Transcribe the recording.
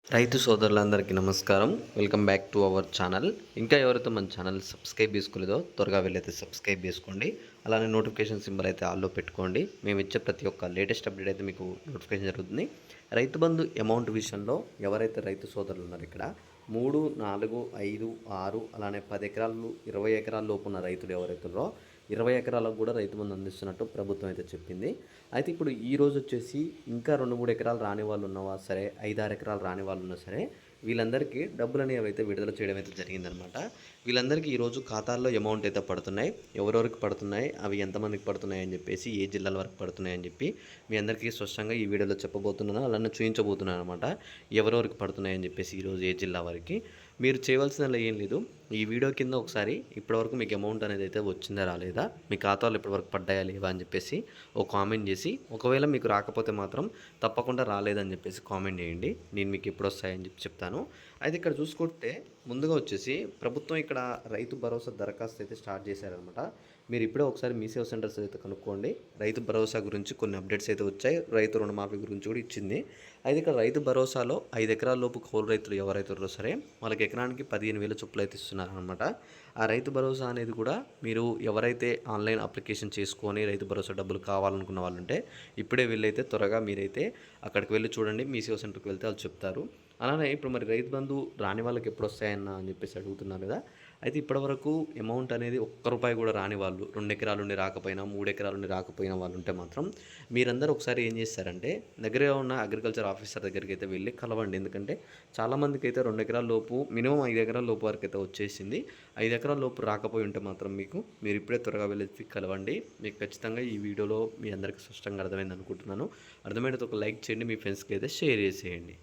రైతు సోదరులందరికీ నమస్కారం. Welcome back to our channel. ఇంకా ఎవరైతే మన ఛానల్ సబ్స్క్రైబ్ చేసుకోలేదో త్వరగా వెళ్ళైతే సబ్స్క్రైబ్ చేసుకోండి. అలానే నోటిఫికేషన్ సింబల్ అయితే ఆల్లో పెట్టుకోండి. మేము ఇచ్చే ప్రతి ఒక్క లేటెస్ట్ అప్డేట్ అయితే మీకు నోటిఫికేషన్ జరుగుతుంది. రైతు బంధు అమౌంట్ విషయంలో ఎవరైతే రైతు సోదరులు ఉన్నారో ఇక్కడ 3, 4, 5, 6 అలానే 10 ఎకరాలు 20 ఎకరాల లోపు ఉన్న రైతులు ఎవరైతే ఉన్నారో 20 ఎకరాలకు కూడా రైతు బంధు అందిస్తున్నట్టు ప్రభుత్వం అయితే చెప్పింది. అయితే ఇప్పుడు ఈ రోజు వచ్చేసి ఇంకా 2, 3 ఎకరాలు రాని వాళ్ళు ఉన్నవా సరే, 5, 6 ఎకరాలు రాని వాళ్ళు ఉన్నా సరే వీళ్ళందరికీ డబ్బులు అనేవి అయితే విడుదల చేయడం అయితే జరిగిందనమాట. వీళ్ళందరికీ ఈరోజు ఖాతాల్లో అమౌంట్ అయితే పడుతున్నాయి. ఎవరెవరికి పడుతున్నాయి, అవి ఎంతమందికి పడుతున్నాయి అని చెప్పేసి, ఏ జిల్లాల వరకు పడుతున్నాయి అని చెప్పి మీ అందరికీ స్పష్టంగా ఈ వీడియోలో చెప్పబోతున్నాను, అలానే చూపించబోతున్నాను అనమాట. ఎవరెవరికి పడుతున్నాయి అని చెప్పేసి ఈరోజు ఏ జిల్లా వరకు. మీరు చేయవలసిన ఏం లేదు, ఈ వీడియో కింద ఒకసారి ఇప్పటివరకు మీకు అమౌంట్ అనేది అయితే వచ్చిందా రాలేదా, మీ ఖాతాలో ఇప్పటివరకు పడ్డాయా లేవా అని చెప్పేసి ఒక కామెంట్ చేసి, ఒకవేళ మీకు రాకపోతే మాత్రం తప్పకుండా రాలేదని చెప్పేసి కామెంట్ చేయండి. నేను మీకు ఎప్పుడు వస్తాయని చెప్పి చెప్తాను. అయితే ఇక్కడ చూసుకుంటే ముందుగా వచ్చేసి ప్రభుత్వం ఇక్కడ రైతు భరోసా దరఖాస్తు అయితే స్టార్ట్ చేశారనమాట. మీరు ఇప్పుడే ఒకసారి మీ సేవ సెంటర్స్ అయితే కనుక్కోండి. రైతు భరోసా గురించి కొన్ని అప్డేట్స్ అయితే వచ్చాయి, రైతు రుణమాఫీ గురించి కూడా ఇచ్చింది. అయితే ఇక్కడ రైతు భరోసాలో 5 ఎకరాల లోపు కౌలు రైతులు ఎవరైతే ఉన్నారో సరే వాళ్ళకి ఎకరానికి 15,000 చొప్పులు అయితే ఇస్తున్నారనమాట. ఆ రైతు భరోసా అనేది కూడా మీరు ఎవరైతే ఆన్లైన్ అప్లికేషన్ చేసుకొని రైతు భరోసా డబ్బులు కావాలనుకున్న వాళ్ళు ఉంటే ఇప్పుడే వీళ్ళైతే త్వరగా మీరైతే అక్కడికి వెళ్ళి చూడండి, మీ సేవ సెంటర్కి వెళ్తే వాళ్ళు చెప్తారు. అలానే ఇప్పుడు మరి రైతు బంధు రాని వాళ్ళకి ఎప్పుడు వస్తాయన్న అని చెప్పేసి అడుగుతున్నారు కదా. అయితే ఇప్పటివరకు అమౌంట్ అనేది ₹1 కూడా రాని వాళ్ళు, 2 ఎకరాల నుండి రాకపోయినా, 3 ఎకరాల నుండి రాకపోయినా వాళ్ళు ఉంటే మాత్రం మీరందరూ ఒకసారి ఏం చేస్తారంటే దగ్గరగా ఉన్న అగ్రికల్చర్ ఆఫీసర్ దగ్గరికి అయితే వెళ్ళి కలవండి. ఎందుకంటే చాలామందికి అయితే 2 ఎకరాల లోపు, మినిమం 5 ఎకరాల లోపు వరకు అయితే వచ్చేసింది. 5 ఎకరాల లోపు రాకపోయి ఉంటే మాత్రం మీరు ఇప్పుడే త్వరగా వెళ్ళి కలవండి. మీకు ఖచ్చితంగా ఈ వీడియోలో మీ అందరికీ స్పష్టంగా అర్థమైంది అనుకుంటున్నాను. అర్థమైనది ఒక లైక్ చేయండి, మీ ఫ్రెండ్స్కి అయితే షేర్ చేసేయండి.